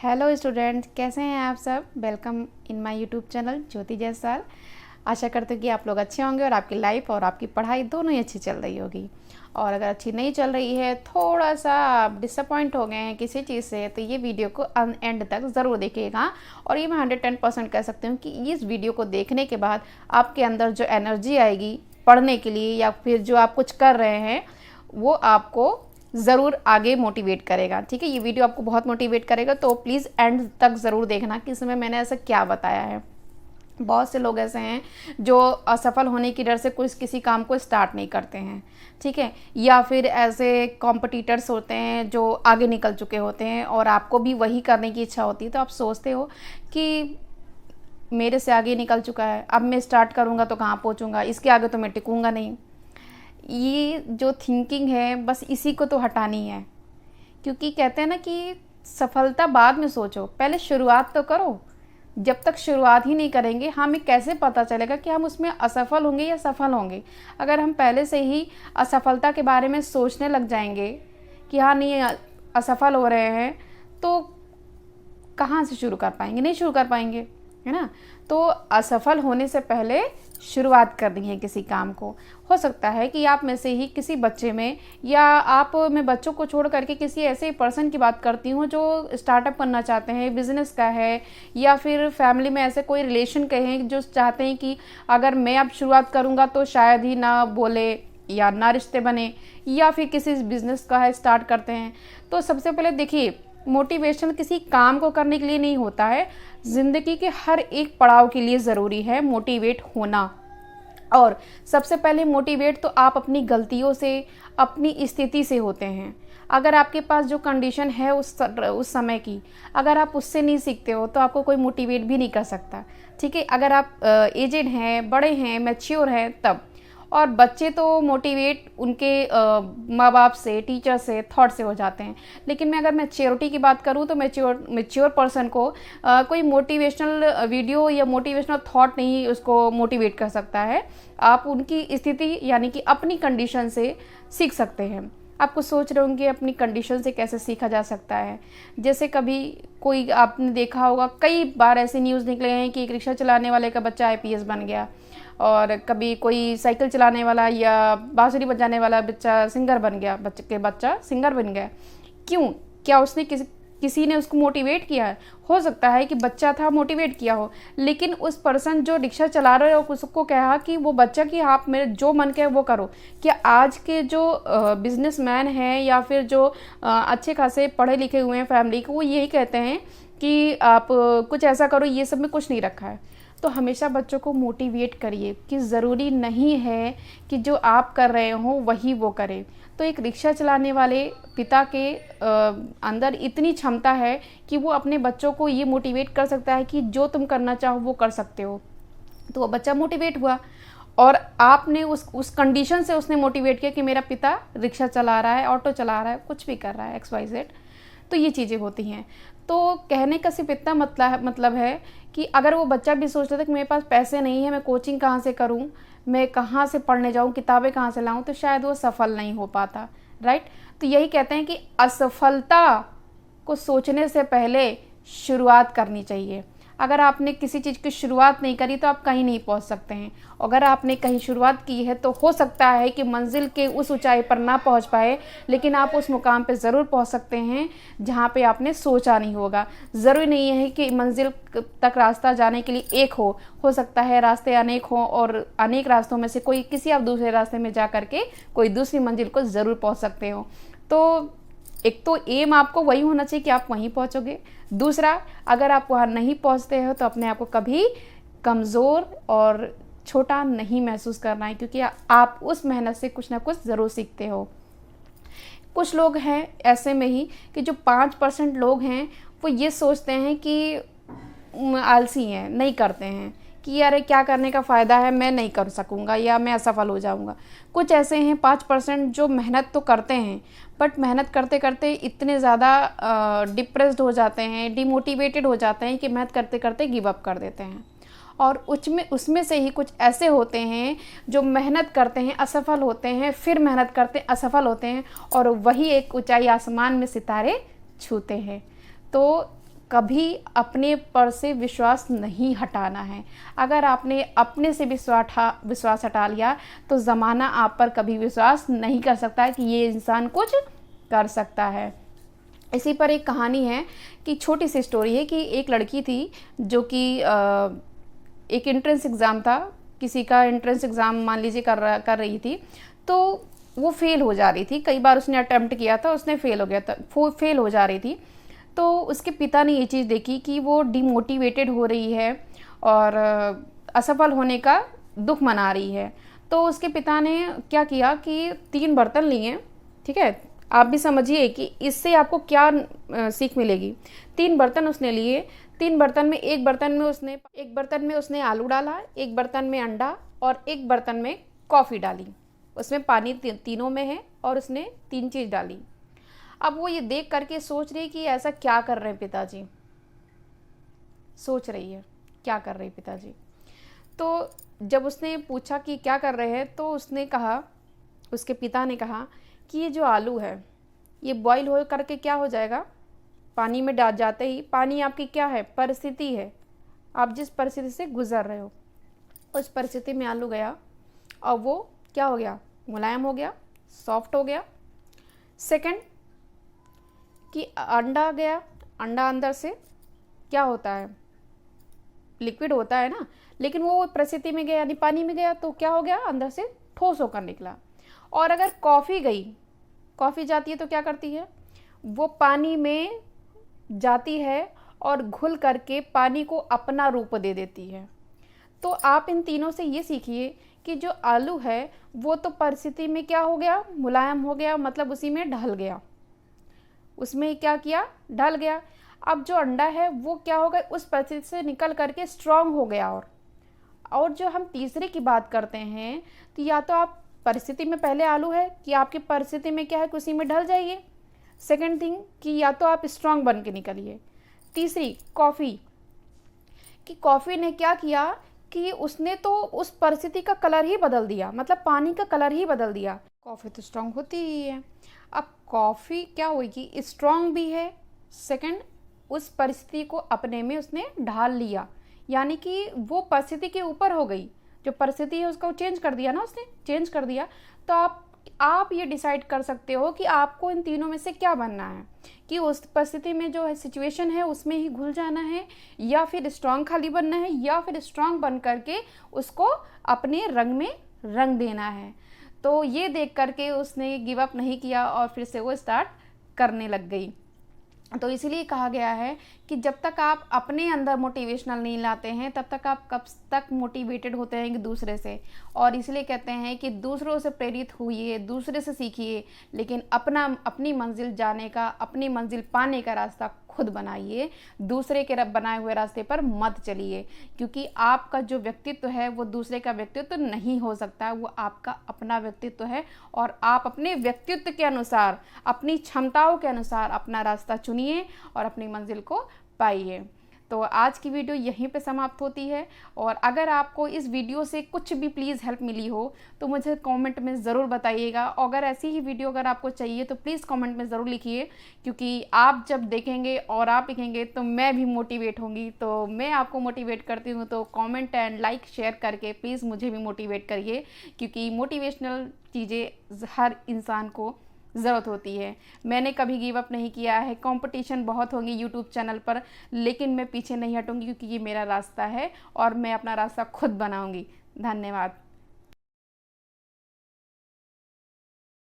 Hello students, कैसे हैं आप सब। Welcome in my YouTube channel Jyoti Jaiswal. आशा करते हैं कि आप लोग अच्छे होंगे और आपकी लाइफ और आपकी पढ़ाई दोनों ही अच्छी चल रही होगी। और अगर अच्छी नहीं चल रही है, थोड़ा सा आप डिसअपॉइंट हो गए हैं किसी चीज़ से, तो ये वीडियो को एंड तक ज़रूर देखिएगा। और ये मैं 110% कह सकती हूँ कि इस वीडियो को देखने के बाद आपके अंदर जो एनर्जी आएगी पढ़ने के लिए या फिर जो आप कुछ कर रहे हैं वो आपको ज़रूर आगे मोटिवेट करेगा। ठीक है, ये वीडियो आपको बहुत मोटिवेट करेगा, तो प्लीज़ एंड तक ज़रूर देखना कि इसमें मैंने ऐसा क्या बताया है। बहुत से लोग ऐसे हैं जो असफल होने की डर से किसी काम को स्टार्ट नहीं करते हैं। ठीक है, या फिर ऐसे कॉम्पिटिटर्स होते हैं जो आगे निकल चुके होते हैं और आपको भी वही करने की इच्छा होती है, तो आप सोचते हो कि मेरे से आगे निकल चुका है, अब मैं स्टार्ट करूँगा तो कहाँ पहुँचूँगा, इसके आगे तो मैं टिकूँगा नहीं। ये जो थिंकिंग है बस इसी को तो हटानी है, क्योंकि कहते हैं ना कि सफलता बाद में सोचो, पहले शुरुआत तो करो। जब तक शुरुआत ही नहीं करेंगे हमें कैसे पता चलेगा कि हम उसमें असफल होंगे या सफल होंगे। अगर हम पहले से ही असफलता के बारे में सोचने लग जाएंगे कि हाँ नहीं असफल हो रहे हैं, तो कहाँ से शुरू कर पाएंगे, नहीं शुरू कर पाएंगे, है ना। तो असफल होने से पहले शुरुआत करनी है किसी काम को। हो सकता है कि आप में से ही किसी बच्चे में, या आप मैं बच्चों को छोड़ करके किसी ऐसे पर्सन की बात करती हूँ जो स्टार्टअप करना चाहते हैं, बिजनेस का है, या फिर फैमिली में ऐसे कोई रिलेशन के हैं जो चाहते हैं कि अगर मैं अब शुरुआत करूँगा तो शायद ही ना बोले या ना रिश्ते बने, या फिर किसी बिजनेस का है स्टार्ट करते हैं। तो सबसे पहले देखिए, मोटिवेशन किसी काम को करने के लिए नहीं होता है, ज़िंदगी के हर एक पड़ाव के लिए ज़रूरी है मोटिवेट होना। और सबसे पहले मोटिवेट तो आप अपनी गलतियों से, अपनी स्थिति से होते हैं। अगर आपके पास जो कंडीशन है उस समय की, अगर आप उससे नहीं सीखते हो तो आपको कोई मोटिवेट भी नहीं कर सकता। ठीक है, अगर आप एजेड हैं, बड़े हैं, मैच्योर हैं तब। और बच्चे तो मोटिवेट उनके माँ बाप से, टीचर से, थॉट से हो जाते हैं। लेकिन मैं अगर मैच्योरिटी की बात करूँ तो मैच्योर पर्सन को कोई मोटिवेशनल वीडियो या मोटिवेशनल थॉट नहीं उसको मोटिवेट कर सकता है। आप उनकी स्थिति यानी कि अपनी कंडीशन से सीख सकते हैं। आपको सोच रहे होंगे अपनी कंडीशन से कैसे सीखा जा सकता है। जैसे कभी कोई आपने देखा होगा, कई बार ऐसे न्यूज़ निकले हैं कि एक रिक्शा चलाने वाले का बच्चा आईपीएस बन गया, और कभी कोई साइकिल चलाने वाला या बांसुरी बजाने वाला बच्चा सिंगर बन गया, बच्चा सिंगर बन गया। क्यों? क्या उसने किसी ने उसको मोटिवेट किया है? हो सकता है कि बच्चा था, मोटिवेट किया हो, लेकिन उस पर्सन जो रिक्शा चला रहे हो उसको कहा कि वो बच्चा कि आप मेरे जो मन के वो करो। क्या आज के जो बिजनेसमैन हैं या फिर जो अच्छे खासे पढ़े लिखे हुए हैं फैमिली को, वो यही कहते हैं कि आप कुछ ऐसा करो, ये सब में कुछ नहीं रखा है। तो हमेशा बच्चों को मोटिवेट करिए कि ज़रूरी नहीं है कि जो आप कर रहे हो वही वो करे। तो एक रिक्शा चलाने वाले पिता के अंदर इतनी क्षमता है कि वो अपने बच्चों को ये मोटिवेट कर सकता है कि जो तुम करना चाहो वो कर सकते हो। तो वो बच्चा मोटिवेट हुआ, और आपने उस कंडीशन से उसने मोटिवेट किया कि मेरा पिता रिक्शा चला रहा है, ऑटो चला रहा है, कुछ भी कर रहा है, XYZ। तो ये चीज़ें होती हैं। तो कहने का सिर्फ इतना मतलब है कि अगर वो बच्चा भी सोच लेता कि मेरे पास पैसे नहीं है, मैं कोचिंग कहाँ से करूँ, मैं कहाँ से पढ़ने जाऊँ, किताबें कहाँ से लाऊँ, तो शायद वो सफल नहीं हो पाता। राइट। तो यही कहते हैं कि असफलता को सोचने से पहले शुरुआत करनी चाहिए। अगर आपने किसी चीज़ की शुरुआत नहीं करी तो आप कहीं नहीं पहुंच सकते हैं। अगर आपने कहीं शुरुआत की है तो हो सकता है कि मंजिल के उस ऊंचाई पर ना पहुंच पाए, लेकिन आप उस मुकाम पे ज़रूर पहुंच सकते हैं जहां पे आपने सोचा नहीं होगा। ज़रूरी नहीं है कि मंजिल तक रास्ता जाने के लिए एक हो सकता है रास्ते अनेक हों, और अनेक रास्तों में से कोई किसी आप दूसरे रास्ते में जा करके कोई दूसरी मंजिल को ज़रूर पहुँच सकते हो। तो एक तो एम आपको वही होना चाहिए कि आप वहीं पहुंचोगे। दूसरा, अगर आप वहां नहीं पहुंचते हो तो अपने आप को कभी कमज़ोर और छोटा नहीं महसूस करना है, क्योंकि आप उस मेहनत से कुछ ना कुछ ज़रूर सीखते हो। कुछ लोग हैं ऐसे में ही कि जो 5% लोग हैं वो ये सोचते हैं कि आलसी हैं, नहीं करते हैं कि यार क्या करने का फ़ायदा है, मैं नहीं कर सकूँगा या मैं असफल हो जाऊँगा। कुछ ऐसे हैं 5% जो मेहनत तो करते हैं, बट मेहनत करते करते इतने ज़्यादा डिप्रेस्ड हो जाते हैं, डिमोटिवेटेड हो जाते हैं कि मेहनत करते करते गिव अप कर देते हैं। और उसमें से ही कुछ ऐसे होते हैं जो मेहनत करते हैं, असफल होते हैं, फिर मेहनत करते हैं, असफल होते हैं, और वही एक ऊंचाई आसमान में सितारे छूते हैं। तो कभी अपने पर से विश्वास नहीं हटाना है। अगर आपने अपने से विश्वास हटा लिया तो ज़माना आप पर कभी विश्वास नहीं कर सकता है कि ये इंसान कुछ कर सकता है। इसी पर एक कहानी है कि छोटी सी स्टोरी है कि एक लड़की थी जो कि एक एंट्रेंस एग्ज़ाम था, किसी का एंट्रेंस एग्ज़ाम मान लीजिए कर रही थी, तो वो फेल हो जा रही थी। कई बार उसने अटेम्प्ट किया था, उसने फेल हो गया था, फेल हो जा रही थी। तो उसके पिता ने ये चीज़ देखी कि वो डिमोटिवेटेड हो रही है और असफल होने का दुख मना रही है। तो उसके पिता ने क्या किया कि 3 बर्तन लिए, ठीक है, आप भी समझिए कि इससे आपको क्या सीख मिलेगी। 3 बर्तन उसने लिए। 3 बर्तन में एक बर्तन में उसने आलू डाला, एक बर्तन में अंडा और एक बर्तन में कॉफ़ी डाली। उसमें पानी तीनों में है और उसने 3 चीज़ डाली। अब वो ये देख करके सोच रही कि ऐसा क्या कर रहे हैं पिताजी, सोच रही है क्या कर रहे हैं पिताजी। तो जब उसने पूछा कि क्या कर रहे हैं, तो उसके पिता ने कहा कि ये जो आलू है ये बॉईल हो करके क्या हो जाएगा, पानी में डाल जाते ही, पानी आपकी क्या है, परिस्थिति है, आप जिस परिस्थिति से गुजर रहे हो उस परिस्थिति में आलू गया और वो क्या हो गया, मुलायम हो गया, सॉफ्ट हो गया। सेकंड कि अंडा गया, अंडा अंदर से क्या होता है, लिक्विड होता है ना, लेकिन वो परिस्थिति में गया यानी पानी में गया तो क्या हो गया, अंदर से ठोस होकर निकला। और अगर कॉफ़ी गई, कॉफ़ी जाती है तो क्या करती है, वो पानी में जाती है और घुल करके पानी को अपना रूप दे देती है। तो आप इन तीनों से ये सीखिए कि जो आलू है वो तो परिस्थिति में क्या हो गया, मुलायम हो गया, मतलब उसी में ढल गया, उसमें क्या किया, ढल गया। अब जो अंडा है वो क्या हो गया, उस परिस्थिति से निकल करके स्ट्रांग हो गया। और जो हम तीसरे की बात करते हैं तो या तो आप परिस्थिति में पहले आलू है कि आपकी परिस्थिति में क्या है कि उसी में ढल जाइए। सेकंड थिंग कि या तो आप स्ट्रांग बन के निकलिए। तीसरी कॉफ़ी, कि कॉफ़ी ने क्या किया कि उसने तो उस परिस्थिति का कलर ही बदल दिया, मतलब पानी का कलर ही बदल दिया। कॉफ़ी तो स्ट्रांग होती ही है। अब कॉफ़ी क्या होगी, स्ट्रांग भी है, सेकंड उस परिस्थिति को अपने में उसने ढाल लिया, यानी कि वो परिस्थिति के ऊपर हो गई। जो परिस्थिति है उसको चेंज कर दिया ना, उसने चेंज कर दिया। तो आप ये डिसाइड कर सकते हो कि आपको इन तीनों में से क्या बनना है, कि उस परिस्थिति में जो है सिचुएशन है उसमें ही घुल जाना है, या फिर स्ट्रांग खाली बनना है, या फिर स्ट्रांग बन करके उसको अपने रंग में रंग देना है। तो ये देख करके उसने गिव अप नहीं किया और फिर से वो स्टार्ट करने लग गई। तो इसीलिए कहा गया है कि जब तक आप अपने अंदर मोटिवेशनल नहीं लाते हैं तब तक आप कब तक मोटिवेटेड होते रहेंगे दूसरे से। और इसलिए कहते हैं कि दूसरों से प्रेरित होइए, दूसरे से सीखिए, लेकिन अपनी मंजिल जाने का, अपनी मंजिल पाने का रास्ता खुद बनाइए, दूसरे के बनाए हुए रास्ते पर मत चलिए। क्योंकि आपका जो व्यक्तित्व है वो दूसरे का व्यक्तित्व नहीं हो सकता, वो आपका अपना व्यक्तित्व है। और आप अपने व्यक्तित्व के अनुसार, अपनी क्षमताओं के अनुसार अपना रास्ता चुनिए और अपनी मंजिल को पाइए। तो आज की वीडियो यहीं पे समाप्त होती है। और अगर आपको इस वीडियो से कुछ भी प्लीज़ हेल्प मिली हो तो मुझे कमेंट में ज़रूर बताइएगा। और अगर ऐसी ही वीडियो अगर आपको चाहिए तो प्लीज़ कमेंट में ज़रूर लिखिए, क्योंकि आप जब देखेंगे और आप लिखेंगे तो मैं भी मोटिवेट होंगी। तो मैं आपको मोटिवेट करती हूँ, तो कमेंट एंड लाइक शेयर करके प्लीज़ मुझे भी मोटिवेट करिए, क्योंकि मोटिवेशनल चीज़ें हर इंसान को ज़रूरत होती है। मैंने कभी गिव अप नहीं किया है। कंपटीशन बहुत होंगी यूट्यूब चैनल पर, लेकिन मैं पीछे नहीं हटूंगी, क्योंकि ये मेरा रास्ता है और मैं अपना रास्ता खुद बनाऊंगी। धन्यवाद।